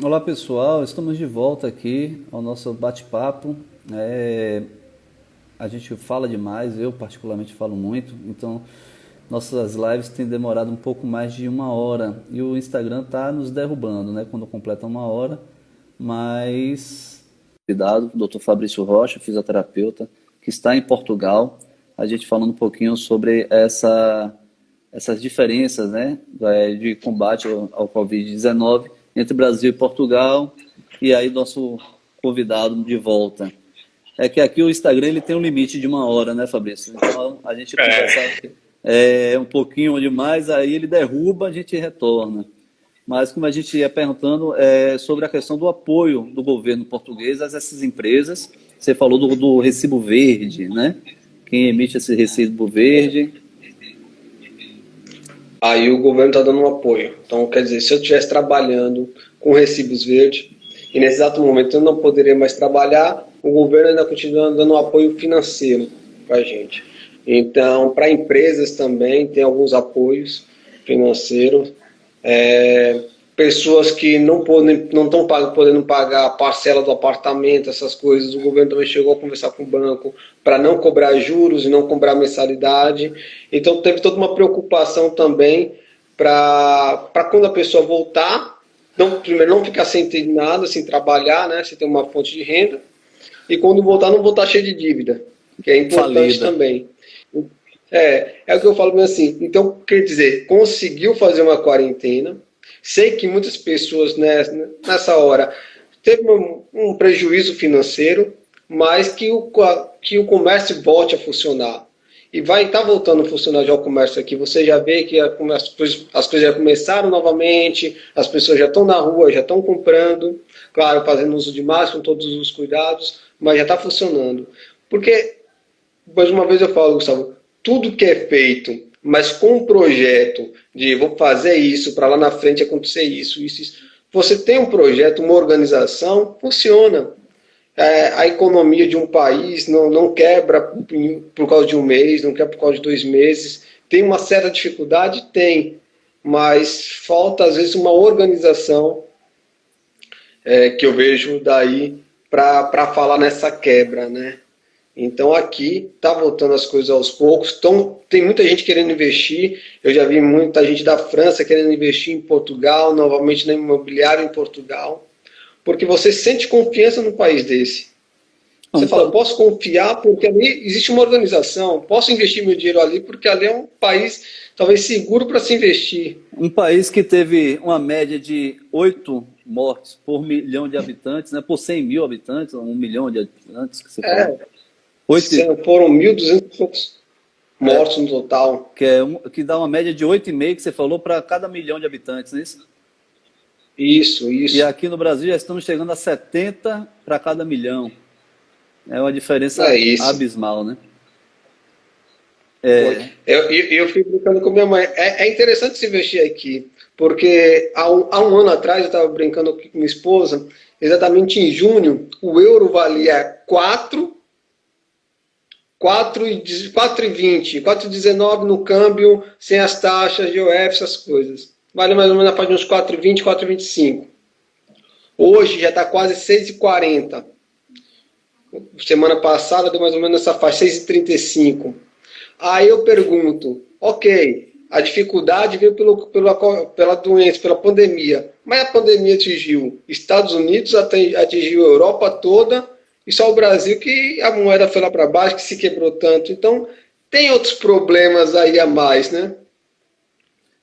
Olá pessoal, estamos de volta aqui ao nosso bate-papo. A gente fala demais, eu particularmente falo muito, então nossas lives têm demorado um pouco mais de uma hora e o Instagram está nos derrubando, né? Quando completa uma hora, mas cuidado, Dr. Fabrício Rocha, fisioterapeuta, que está em Portugal, a gente falando um pouquinho sobre essas diferenças, né, de combate ao Covid-19 entre Brasil e Portugal, e aí nosso convidado de volta. É que aqui o Instagram ele tem um limite de uma hora, né, Fabrício? Então a gente conversa um pouquinho demais, aí ele derruba, a gente retorna. Mas como a gente ia perguntando sobre a questão do apoio do governo português a essas empresas, você falou do recibo verde, né? Quem emite esse recibo verde. Aí o governo está dando um apoio. Então, quer dizer, se eu estivesse trabalhando com recibos verdes e nesse exato momento eu não poderia mais trabalhar, o governo ainda continua dando um apoio financeiro para a gente. Então, para empresas também tem alguns apoios financeiros. Pessoas que não estão podendo pagar a parcela do apartamento, essas coisas, o governo também chegou a conversar com o banco para não cobrar juros e não cobrar mensalidade. Então teve toda uma preocupação também para quando a pessoa voltar, primeiro não ficar sem ter nada, sem trabalhar, né, sem ter uma fonte de renda, e quando voltar não voltar cheio de dívida, que é importante Falida. também. É o que eu falo mesmo assim. Então, quer dizer, conseguiu fazer uma quarentena. Sei que muitas pessoas nessa hora teve um prejuízo financeiro, mas que o comércio volte a funcionar. E vai estar voltando a funcionar já o comércio aqui. Você já vê que as coisas já começaram novamente, as pessoas já estão na rua, já estão comprando, claro, fazendo uso de máscara, com todos os cuidados, mas já está funcionando. Porque, mais uma vez eu falo, Gustavo, tudo que é feito, mas com um projeto de vou fazer isso, para lá na frente acontecer isso. Você tem um projeto, uma organização, funciona. A economia de um país não quebra por causa de um mês, não quebra por causa de 2 meses. Tem uma certa dificuldade? Tem. Mas falta, às vezes, uma organização que eu vejo daí para falar nessa quebra, né? Então aqui está voltando as coisas aos poucos. Então, tem muita gente querendo investir. Eu já vi muita gente da França querendo investir em Portugal, novamente na imobiliária em Portugal, porque você sente confiança no país desse. Você fala, eu posso confiar porque ali existe uma organização, posso investir meu dinheiro ali porque ali é um país talvez seguro para se investir. Um país que teve uma média de 8 mortes por milhão de habitantes, né? Por 100 mil habitantes, 1 milhão de habitantes que você falou. 8, Foram 1.200 e poucos mortos no total. que dá uma média de 8,5 que você falou para cada milhão de habitantes, não é isso? Isso. E aqui no Brasil já estamos chegando a 70 para cada milhão. É uma diferença É isso. abismal, né? Eu fui brincando com minha mãe. É interessante se investir aqui, porque há um ano atrás eu estava brincando com minha esposa, exatamente em junho, o euro valia 4,20, 4,19 no câmbio, sem as taxas de IOF, essas coisas. Vale mais ou menos na faixa de uns 4,20, 4,25. Hoje já está quase 6,40. Semana passada deu mais ou menos nessa faixa, 6,35. Aí eu pergunto, ok, a dificuldade veio pela doença, pela pandemia, mas a pandemia atingiu Estados Unidos, atingiu a Europa toda, e só o Brasil que a moeda foi lá para baixo, que se quebrou tanto. Então, tem outros problemas aí a mais, né?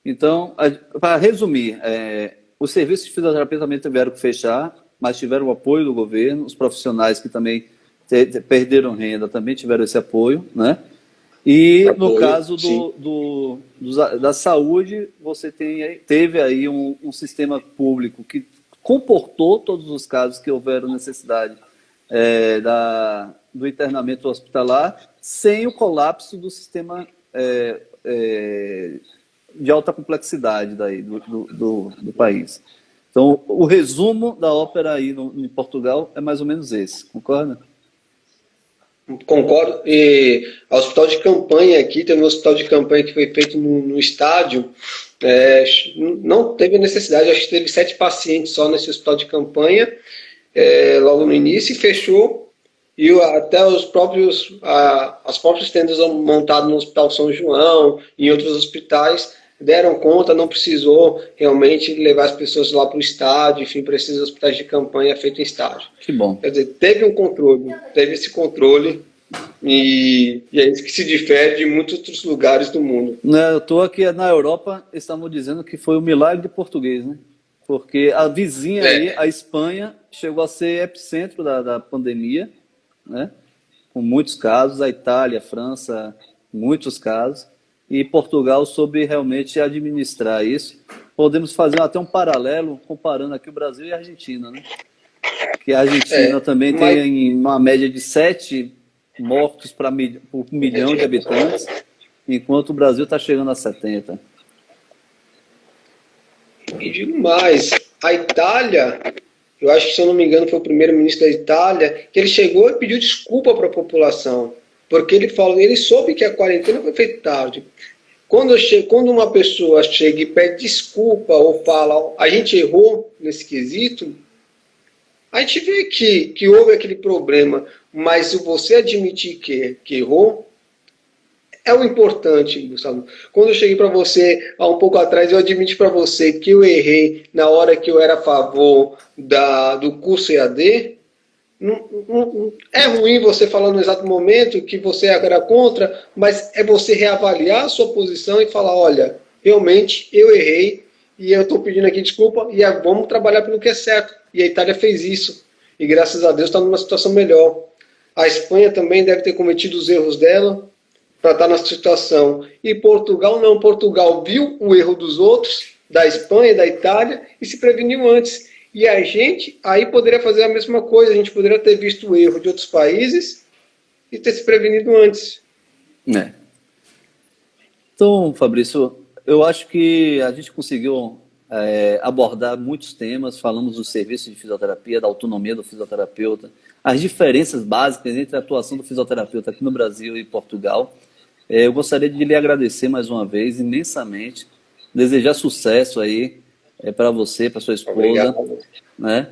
Então, para resumir, os serviços de fisioterapia também tiveram que fechar, mas tiveram o apoio do governo, os profissionais que também perderam renda também tiveram esse apoio, né? E no caso da saúde, você teve aí um sistema público que comportou todos os casos que houveram necessidade do internamento hospitalar, sem o colapso do sistema de alta complexidade do país. Então, o resumo da ópera aí em Portugal é mais ou menos esse, concorda? Concordo. E o hospital de campanha aqui, tem um hospital de campanha que foi feito no estádio, É, não teve necessidade, acho que teve 7 pacientes só nesse hospital de campanha, logo no início, e fechou. E até as próprias tendas montadas no Hospital São João e em outros hospitais deram conta, não precisou realmente levar as pessoas lá para o estádio, enfim, para esses hospitais de campanha feito em estádio. Que bom. Quer dizer, teve um controle, teve esse controle, e é isso que se difere de muitos outros lugares do mundo. Eu estou aqui na Europa, estamos dizendo que foi um milagre português, né? Porque a vizinha aí, a Espanha, chegou a ser epicentro da pandemia, né? Com muitos casos, a Itália, a França, muitos casos, e Portugal soube realmente administrar isso. Podemos fazer até um paralelo comparando aqui o Brasil e a Argentina, né? Que a Argentina também tem uma média de 7 mortos por 1 milhão de habitantes, enquanto o Brasil está chegando a 70. E digo mais, a Itália, eu acho que, se eu não me engano, foi o primeiro-ministro da Itália, que ele chegou e pediu desculpa para a população, porque ele soube que a quarentena foi feita tarde. Quando uma pessoa chega e pede desculpa ou fala, a gente errou nesse quesito, a gente vê que houve aquele problema, mas se você admitir que errou, é o importante, Gustavo. Quando eu cheguei para você, há um pouco atrás, eu admiti para você que eu errei na hora que eu era a favor do curso EAD. É ruim você falar no exato momento que você era contra, mas é você reavaliar a sua posição e falar, olha, realmente eu errei e eu estou pedindo aqui desculpa e vamos trabalhar pelo que é certo. E a Itália fez isso. E graças a Deus está numa situação melhor. A Espanha também deve ter cometido os erros dela para estar nessa situação. E Portugal não. Portugal viu o erro dos outros, da Espanha, da Itália, e se preveniu antes. E a gente aí poderia fazer a mesma coisa. A gente poderia ter visto o erro de outros países e ter se prevenido antes. Então, Fabrício, eu acho que a gente conseguiu abordar muitos temas. Falamos do serviço de fisioterapia, da autonomia do fisioterapeuta, as diferenças básicas entre a atuação do fisioterapeuta aqui no Brasil e Portugal. Eu gostaria de lhe agradecer mais uma vez, imensamente, desejar sucesso aí para você, para sua esposa. Obrigado. Né?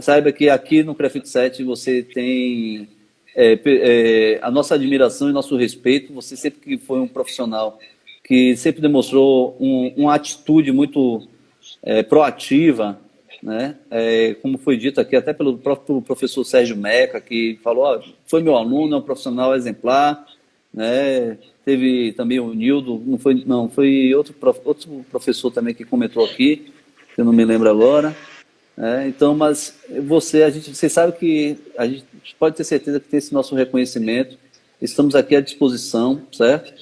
Saiba que aqui no CREFIT 7 você tem a nossa admiração e nosso respeito. Você sempre que foi um profissional que sempre demonstrou uma atitude muito proativa, né? Como foi dito aqui até pelo próprio professor Sérgio Meca, que falou, foi meu aluno, é um profissional exemplar, né? Teve também o Nildo, foi outro professor também que comentou aqui, que eu não me lembro agora. Então, mas você sabe que a gente pode ter certeza que tem esse nosso reconhecimento. Estamos aqui à disposição, certo?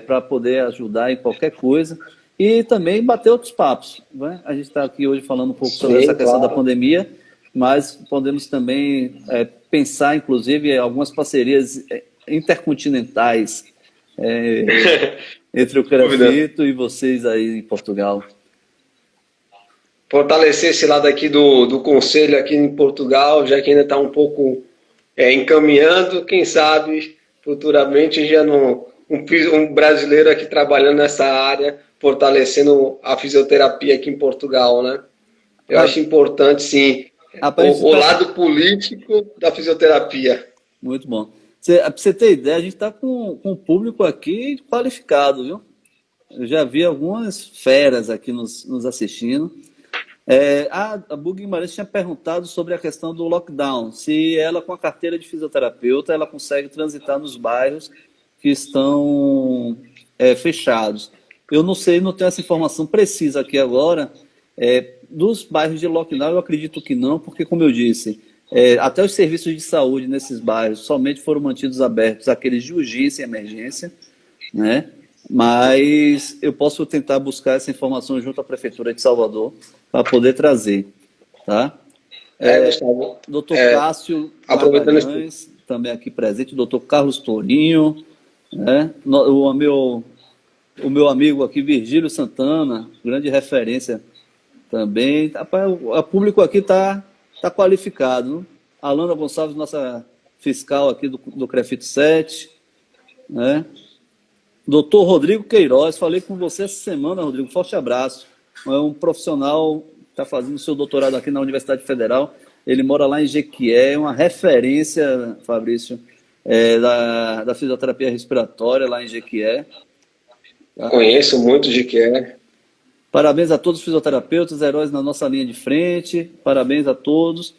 Para poder ajudar em qualquer coisa e também bater outros papos, né? A gente está aqui hoje falando um pouco sobre essa questão da pandemia, mas podemos também pensar, inclusive, algumas parcerias intercontinentais entre o CREFIT e vocês aí em Portugal. Fortalecer esse lado aqui do conselho aqui em Portugal, já que ainda está um pouco encaminhando, quem sabe futuramente já um brasileiro aqui trabalhando nessa área, fortalecendo a fisioterapia aqui em Portugal, né? Eu acho importante, sim, o lado político da fisioterapia. Muito bom. Para você ter ideia, a gente está com um público aqui qualificado, viu? Eu já vi algumas feras aqui nos assistindo. A Bu Guimarães tinha perguntado sobre a questão do lockdown, se ela, com a carteira de fisioterapeuta, ela consegue transitar nos bairros que estão fechados. Eu não sei, não tenho essa informação precisa aqui agora. Dos bairros de lockdown, eu acredito que não, porque, como eu disse, até os serviços de saúde nesses bairros somente foram mantidos abertos, aqueles de urgência e emergência, né? Mas eu posso tentar buscar essa informação junto à Prefeitura de Salvador para poder trazer, tá? Doutor Cássio Magalhães, também aqui presente, doutor Carlos Tourinho, né? O meu amigo aqui, Virgílio Santana, grande referência também. O público aqui está qualificado, né? Alana Gonçalves, nossa fiscal aqui do CREFIT 7, né? Doutor Rodrigo Queiroz, falei com você essa semana, Rodrigo, forte abraço. É um profissional que está fazendo seu doutorado aqui na Universidade Federal, ele mora lá em Jequié, é uma referência, Fabrício, da fisioterapia respiratória lá em Jequié. Tá? Conheço muito de que é. Parabéns a todos os fisioterapeutas, heróis na nossa linha de frente, parabéns a todos.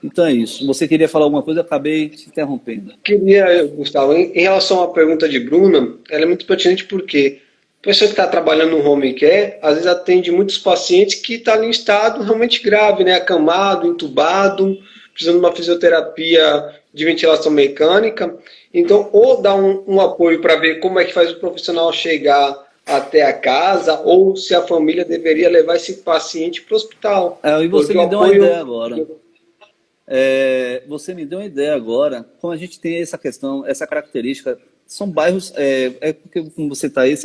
Então é isso. Você queria falar alguma coisa? Eu acabei te interrompendo. Queria, Gustavo, em relação à pergunta de Bruna, ela é muito pertinente porque a pessoa que está trabalhando no home care, às vezes atende muitos pacientes que estão em estado realmente grave, né? Acamado, entubado, precisando de uma fisioterapia de ventilação mecânica. Então, ou dá um apoio para ver como é que faz o profissional chegar até a casa, ou se a família deveria levar esse paciente para o hospital. E você me deu uma ideia agora. Você me deu uma ideia agora, como a gente tem essa questão, essa característica, são bairros, porque como você está aí,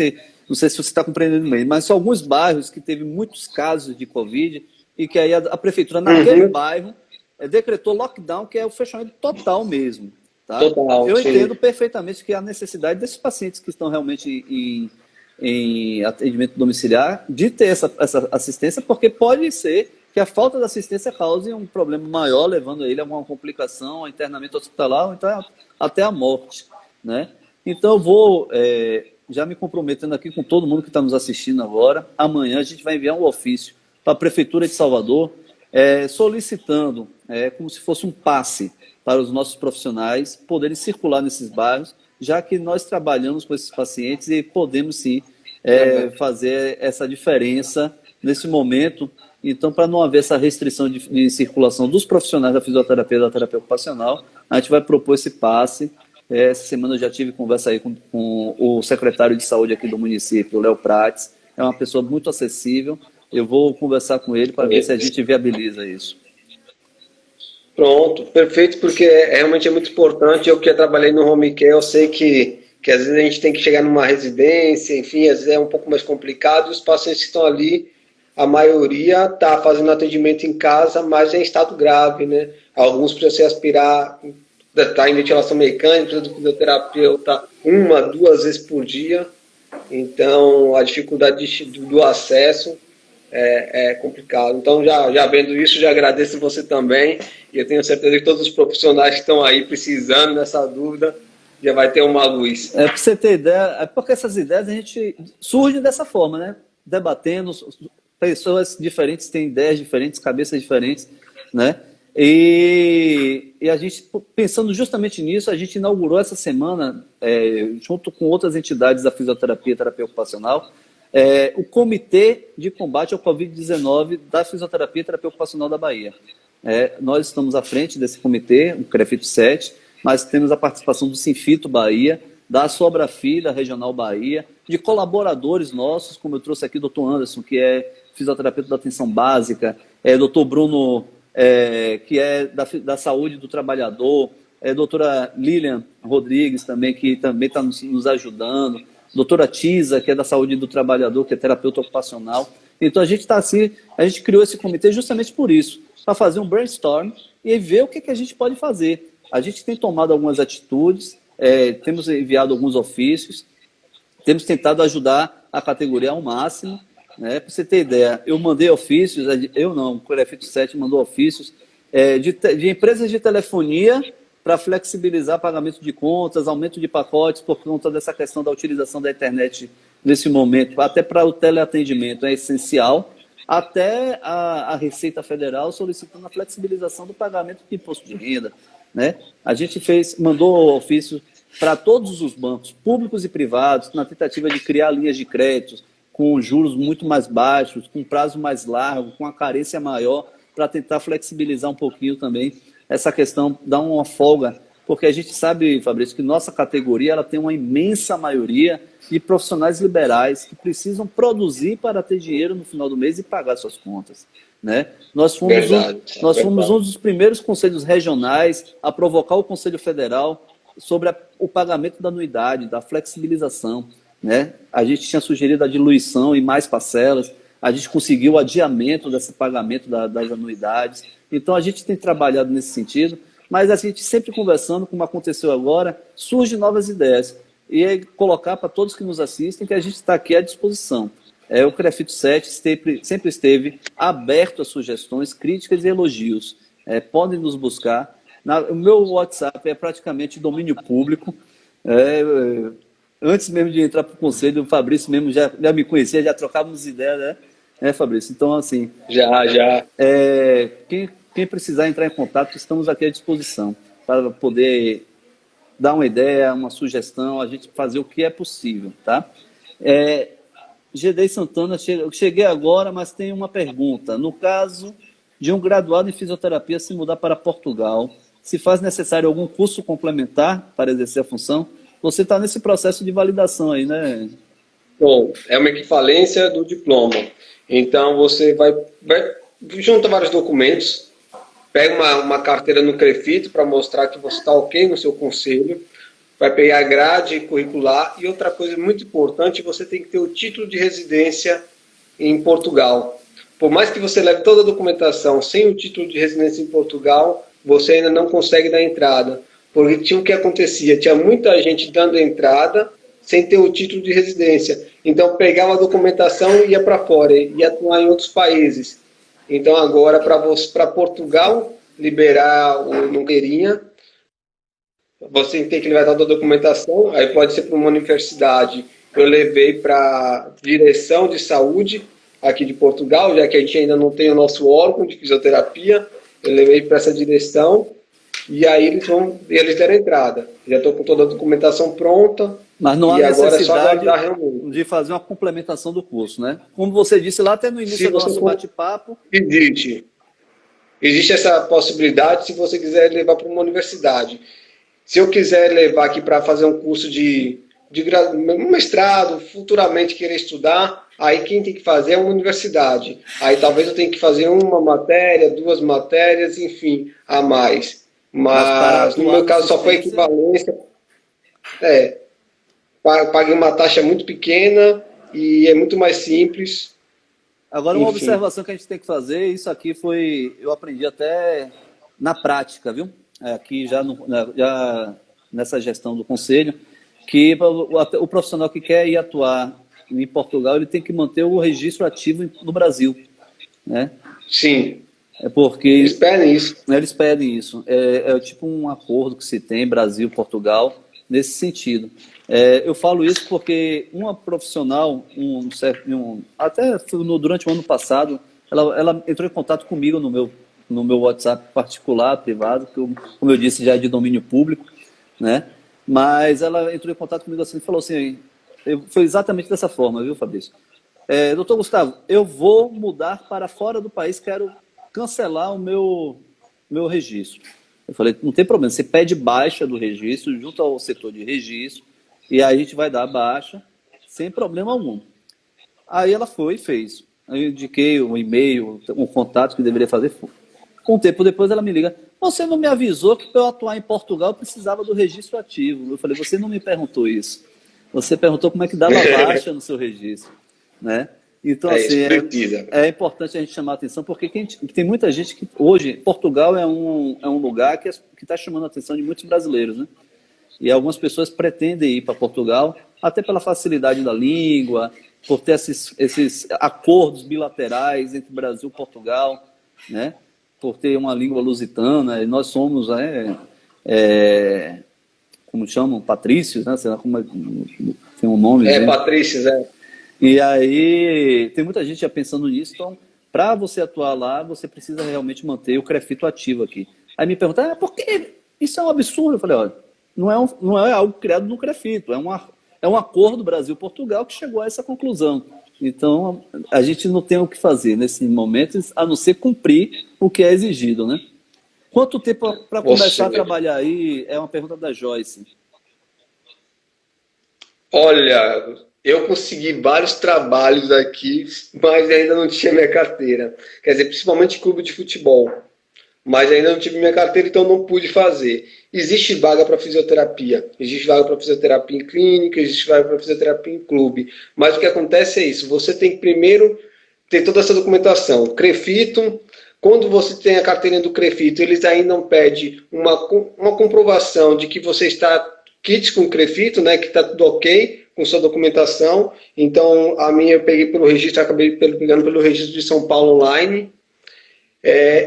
não sei se você está compreendendo bem, mas são alguns bairros que teve muitos casos de Covid e que aí a prefeitura naquele bairro decretou lockdown, que é o fechamento total mesmo. Tá? Total, eu sim. entendo perfeitamente que há necessidade desses pacientes que estão realmente em atendimento domiciliar de ter essa assistência, porque pode ser que a falta de assistência cause um problema maior, levando ele a alguma complicação, a internamento hospitalar, ou então até a morte. Né? Então eu vou já me comprometendo aqui com todo mundo que está nos assistindo agora. Amanhã a gente vai enviar um ofício para a Prefeitura de Salvador, solicitando, como se fosse um passe para os nossos profissionais poderem circular nesses bairros, já que nós trabalhamos com esses pacientes e podemos sim fazer essa diferença nesse momento. Então, para não haver essa restrição de circulação dos profissionais da fisioterapia e da terapia ocupacional, a gente vai propor esse passe. Essa semana eu já tive conversa aí com o secretário de saúde aqui do município, o Léo Prates. É uma pessoa muito acessível. Eu vou conversar com ele para ver se a gente viabiliza isso. Pronto, perfeito, porque realmente é muito importante. Eu que trabalhei no home care, eu sei que às vezes a gente tem que chegar numa residência, enfim, às vezes é um pouco mais complicado, e os pacientes que estão ali, a maioria está fazendo atendimento em casa, mas é em estado grave, né? Alguns precisam se aspirar, está em ventilação mecânica, precisa do fisioterapeuta 1-2 vezes por dia, então a dificuldade do acesso é complicado. Então, já vendo isso, já agradeço você também, e eu tenho certeza que todos os profissionais que estão aí precisando dessa dúvida, já vai ter uma luz. Para você ter ideia, porque essas ideias a gente surgem dessa forma, né? Debatendo, pessoas diferentes têm ideias diferentes, cabeças diferentes, né? E a gente, pensando justamente nisso, a gente inaugurou essa semana, junto com outras entidades da fisioterapia e terapia ocupacional, o Comitê de Combate ao Covid-19 da Fisioterapia e Terapia Ocupacional da Bahia. Nós estamos à frente desse comitê, o CREFITO 7, mas temos a participação do Sinfito Bahia, da Sobrafi, da Regional Bahia, de colaboradores nossos, como eu trouxe aqui o Dr. Anderson, que é fisioterapeuta da atenção básica, Dr. Bruno, que é da saúde do trabalhador, doutora Lilian Rodrigues também, que também está nos ajudando, doutora Tisa, que é da saúde do trabalhador, que é terapeuta ocupacional. Então a gente está assim, a gente criou esse comitê justamente por isso, para fazer um brainstorm e ver o que a gente pode fazer. A gente tem tomado algumas atitudes, temos enviado alguns ofícios, temos tentado ajudar a categoria ao máximo, né? Para você ter ideia, eu mandei ofícios, o CREFITO 7 mandou ofícios de empresas de telefonia para flexibilizar pagamento de contas, aumento de pacotes por conta dessa questão da utilização da internet nesse momento, até para o teleatendimento é essencial, até a Receita Federal solicitando a flexibilização do pagamento de imposto de renda. Né? A gente mandou ofício para todos os bancos, públicos e privados, na tentativa de criar linhas de créditos com juros muito mais baixos, com prazo mais largo, com a carência maior, para tentar flexibilizar um pouquinho também essa questão, dar uma folga, porque a gente sabe, Fabrício, que nossa categoria ela tem uma imensa maioria de profissionais liberais que precisam produzir para ter dinheiro no final do mês e pagar suas contas. Né? Nós fomos um dos primeiros conselhos regionais a provocar o Conselho Federal sobre o pagamento da anuidade, da flexibilização. Né? A gente tinha sugerido a diluição em mais parcelas, a gente conseguiu o adiamento desse pagamento das anuidades. Então, a gente tem trabalhado nesse sentido, mas a gente sempre conversando, como aconteceu agora, surgem novas ideias. e colocar para todos que nos assistem que a gente está aqui à disposição. O CREFITO 7 sempre esteve aberto a sugestões, críticas e elogios. Podem nos buscar. O meu WhatsApp é praticamente domínio público. Antes mesmo de entrar para o conselho, o Fabrício mesmo já me conhecia, já trocávamos ideias, né, Fabrício? Então, assim... Já. Quem precisar entrar em contato, estamos aqui à disposição para poder dar uma ideia, uma sugestão, a gente fazer o que é possível, tá? Gedei Santana, cheguei agora, mas tem uma pergunta. No caso de um graduado em fisioterapia se mudar para Portugal, se faz necessário algum curso complementar para exercer a função? Você está nesse processo de validação aí, né? Bom, é uma equivalência do diploma. Então, você vai junta vários documentos, pega uma carteira no CREFITO para mostrar que você está ok no seu conselho, vai pegar a grade curricular e outra coisa muito importante, você tem que ter o título de residência em Portugal. Por mais que você leve toda a documentação sem o título de residência em Portugal, você ainda não consegue dar entrada. Porque tinha o que acontecia, tinha muita gente dando entrada sem ter o título de residência. Então pegava a documentação e ia para fora, ia atuar em outros países. Então agora para Portugal liberar o Nogueirinha, você tem que levar toda a documentação, aí pode ser para uma universidade. Eu levei para a direção de saúde aqui de Portugal, já que a gente ainda não tem o nosso órgão de fisioterapia, eu levei para essa direção e aí eles deram entrada. Já estou com toda a documentação pronta. Mas não há necessidade de fazer uma complementação do curso, né? Como você disse lá até no início do nosso bate-papo. Existe essa possibilidade se você quiser levar para uma universidade. Se eu quiser levar aqui para fazer um curso de um mestrado, futuramente querer estudar, aí quem tem que fazer é uma universidade. Aí talvez eu tenha que fazer uma matéria, 2 matérias, enfim, a mais. Mas no meu caso só foi equivalência. Paguei uma taxa muito pequena e é muito mais simples. Agora, uma observação que a gente tem que fazer, isso aqui eu aprendi até na prática, viu? Aqui já nessa gestão do conselho, que o profissional que quer ir atuar em Portugal, ele tem que manter o registro ativo no Brasil, né? Sim. Porque eles pedem isso. Eles pedem isso. É tipo um acordo que se tem Brasil-Portugal nesse sentido. Eu falo isso porque uma profissional, até durante o ano passado, ela entrou em contato comigo no meu WhatsApp particular, privado, que como eu disse, já é de domínio público, né? Mas ela entrou em contato comigo assim e falou assim, foi exatamente dessa forma, viu, Fabrício? Doutor Gustavo, eu vou mudar para fora do país, quero cancelar o meu registro. Eu falei, não tem problema, você pede baixa do registro, junto ao setor de registro, e aí a gente vai dar baixa, sem problema algum. Aí ela foi e fez. Eu indiquei um e-mail, um contato que deveria fazer. Um tempo depois ela me liga, você não me avisou que para eu atuar em Portugal eu precisava do registro ativo. Eu falei, você não me perguntou isso. Você perguntou como é que dava baixa no seu registro, né? Então, assim, é importante a gente chamar a atenção, porque tem muita gente que hoje, Portugal é um lugar que está chamando a atenção de muitos brasileiros, né? E algumas pessoas pretendem ir para Portugal, até pela facilidade da língua, por ter esses acordos bilaterais entre Brasil e Portugal, né? Por ter uma língua lusitana, e nós somos, como chamam, patrícios, né? Sei lá, tem um nome. Patrícios, E aí, tem muita gente já pensando nisso, então, para você atuar lá, você precisa realmente manter o CREFITO ativo aqui. Aí me perguntam, por que isso é um absurdo? Eu falei, olha, não é algo criado no CREFITO, é um acordo Brasil-Portugal que chegou a essa conclusão. Então, a gente não tem o que fazer nesse momento, a não ser cumprir o que é exigido, né? Quanto tempo para começar a trabalhar aí? É uma pergunta da Joyce. Olha, eu consegui vários trabalhos aqui, mas ainda não tinha minha carteira. Quer dizer, principalmente clube de futebol. Mas ainda não tive minha carteira, então não pude fazer. Existe vaga para fisioterapia. Existe vaga para fisioterapia em clínica, existe vaga para fisioterapia em clube. Mas o que acontece é isso. Você tem que primeiro ter toda essa documentação. CREFITO, quando você tem a carteirinha do CREFITO, eles ainda pedem uma comprovação de que você está kits com crefito, né, que está tudo ok com sua documentação. Então, a minha eu peguei pelo registro, acabei pegando pelo registro de São Paulo online,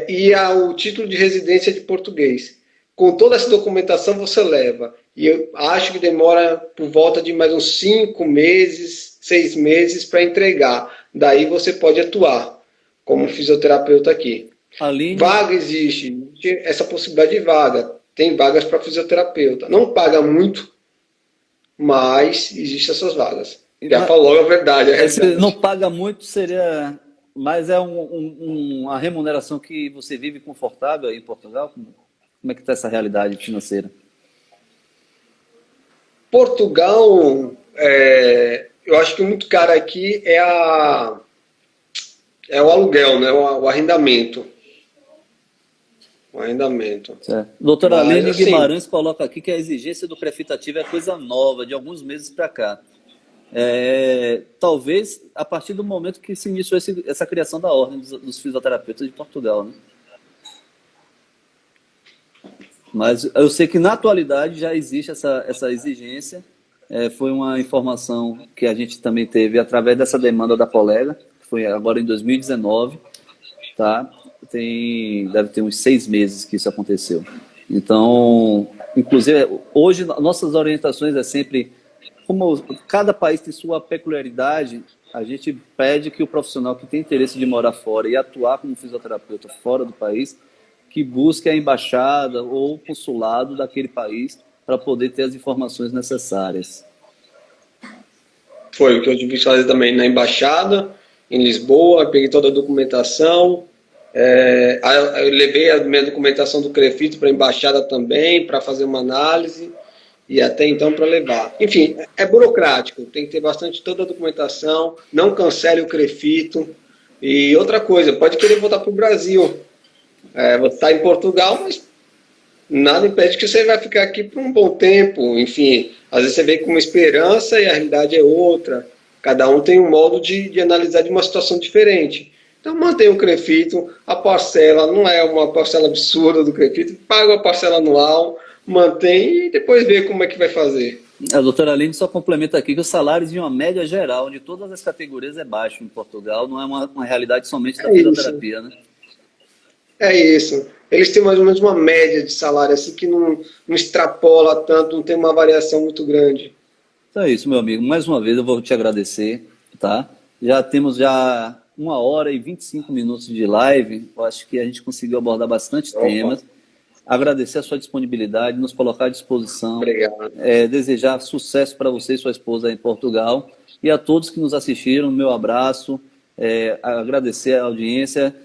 e o título de residência de português. Com toda essa documentação você leva. E eu acho que demora por volta de mais uns 5 meses, 6 meses para entregar. Daí você pode atuar como fisioterapeuta aqui. Aline... Vaga existe essa possibilidade de vaga. Tem vagas para fisioterapeuta. Não paga muito, mas existem essas vagas. Já falou logo a verdade. Não paga muito, seria... Mas é uma remuneração que você vive confortável aí em Portugal? Como é que está essa realidade financeira? Portugal, eu acho que muito caro aqui é o aluguel, né? O arrendamento. O arrendamento. Certo. Doutora Aline Guimarães coloca aqui que a exigência do CREFIT ativo é coisa nova, de alguns meses para cá. Talvez a partir do momento que se iniciou essa criação da ordem dos fisioterapeutas de Portugal, né? Mas eu sei que na atualidade já existe essa exigência. Foi uma informação que a gente também teve através dessa demanda da colega, que foi agora em 2019, tá? Deve ter uns 6 meses que isso aconteceu. Então, inclusive, hoje nossas orientações é sempre, como cada país tem sua peculiaridade, a gente pede que o profissional que tem interesse de morar fora e atuar como fisioterapeuta fora do país, que busque a embaixada ou o consulado daquele país para poder ter as informações necessárias. Foi o que eu tive que fazer também na embaixada, em Lisboa, peguei toda a documentação, eu levei a minha documentação do CREFIT para a embaixada também, para fazer uma análise, e até então para levar. Enfim, é burocrático, tem que ter bastante toda a documentação, não cancele o CREFIT. E outra coisa, pode querer voltar para o Brasil. Você está em Portugal, mas nada impede que você vai ficar aqui por um bom tempo. Enfim, às vezes você vem com uma esperança e a realidade é outra. Cada um tem um modo de analisar de uma situação diferente. Então mantenha o CREFIT, a parcela não é uma parcela absurda do CREFIT, paga a parcela anual, mantém e depois vê como é que vai fazer. A doutora Aline só complementa aqui que os salários de uma média geral de todas as categorias é baixo em Portugal, não é uma realidade somente da fisioterapia, né? É isso. Eles têm mais ou menos uma média de salário, assim, que não extrapola tanto, não tem uma variação muito grande. Então é isso, meu amigo. Mais uma vez eu vou te agradecer, tá? Já temos 1 hora e 25 minutos de live. Eu acho que a gente conseguiu abordar bastante temas. Agradecer a sua disponibilidade, nos colocar à disposição. Obrigado. Desejar sucesso para você e sua esposa em Portugal. E a todos que nos assistiram, meu abraço. Agradecer a audiência.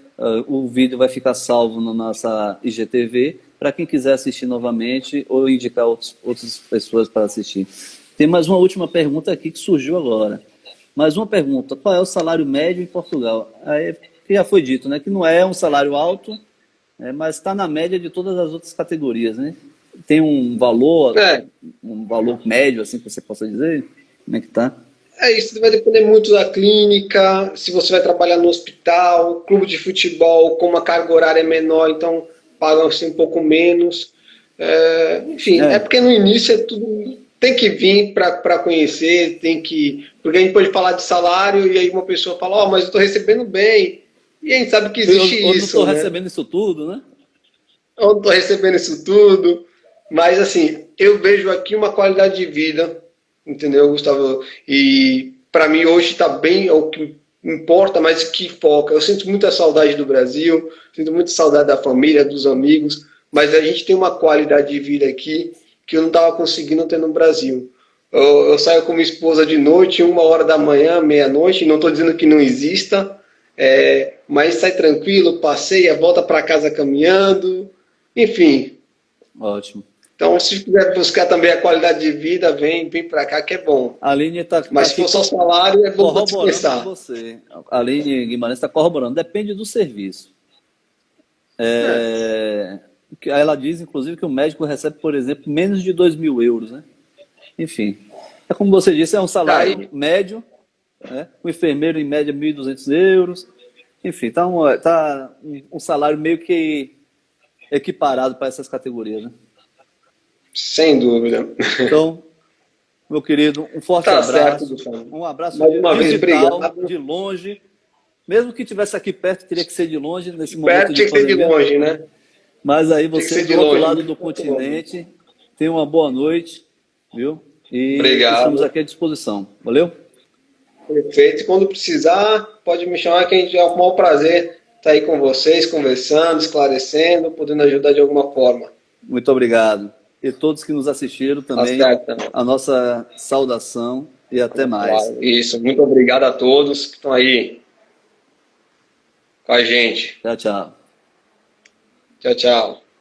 O vídeo vai ficar salvo na nossa IGTV para quem quiser assistir novamente ou indicar outras pessoas para assistir. Tem mais uma última pergunta aqui que surgiu agora. Mais uma pergunta: qual é o salário médio em Portugal? Que já foi dito, né? Que não é um salário alto, mas está na média de todas as outras categorias, né? Tem um valor médio, assim, que você possa dizer? Como é que está? Isso vai depender muito da clínica, se você vai trabalhar no hospital, clube de futebol, como a carga horária é menor, então pagam assim, um pouco menos. Enfim, porque no início tudo tem que vir para conhecer, porque a gente pode falar de salário e aí uma pessoa fala, mas eu estou recebendo bem, e a gente sabe que existe isso. Eu não estou recebendo isso tudo, né? Eu não estou recebendo isso tudo, mas assim, eu vejo aqui uma qualidade de vida, entendeu, Gustavo? E para mim hoje está bem, é o que importa, mas que foca. Eu sinto muita saudade do Brasil, sinto muita saudade da família, dos amigos, mas a gente tem uma qualidade de vida aqui que eu não estava conseguindo ter no Brasil. Eu saio com minha esposa de noite, 1 hora da manhã, meia-noite, não estou dizendo que não exista, mas sai tranquilo, passeia, volta para casa caminhando, enfim. Ótimo. Então, se quiser buscar também a qualidade de vida, vem para cá que é bom. A Aline mas se for só salário, é bom para dispensar. Você. A Aline Guimarães está corroborando. Depende do serviço. Ela diz, inclusive, que o médico recebe, por exemplo, menos de 2.000 euros, né? Enfim, como você disse, é um salário médio, né? O enfermeiro, em média, 1.200 euros. Enfim, tá um salário meio que equiparado para essas categorias, né? Sem dúvida. Então, meu querido, um forte Tá abraço. certo, Gustavo. Um abraço Mais uma vez, digital, obrigado. de longe. Mesmo que estivesse aqui perto, teria que ser de longe nesse Perto momento de tinha que ser de pandemia. longe, né? Mas aí Tinha que você ser de do outro longe. lado do Muito bom. continente, tenha uma boa noite, viu? E estamos Obrigado. aqui à disposição. Valeu? Perfeito. E quando precisar, pode me chamar que a gente é um maior prazer estar aí com vocês, conversando, esclarecendo, podendo ajudar de alguma forma. Muito obrigado. E todos que nos assistiram Tá também, certo. a nossa saudação e até mais. Claro, isso. Muito obrigado a todos que estão aí com a gente. Tchau, tchau. Tchau, tchau.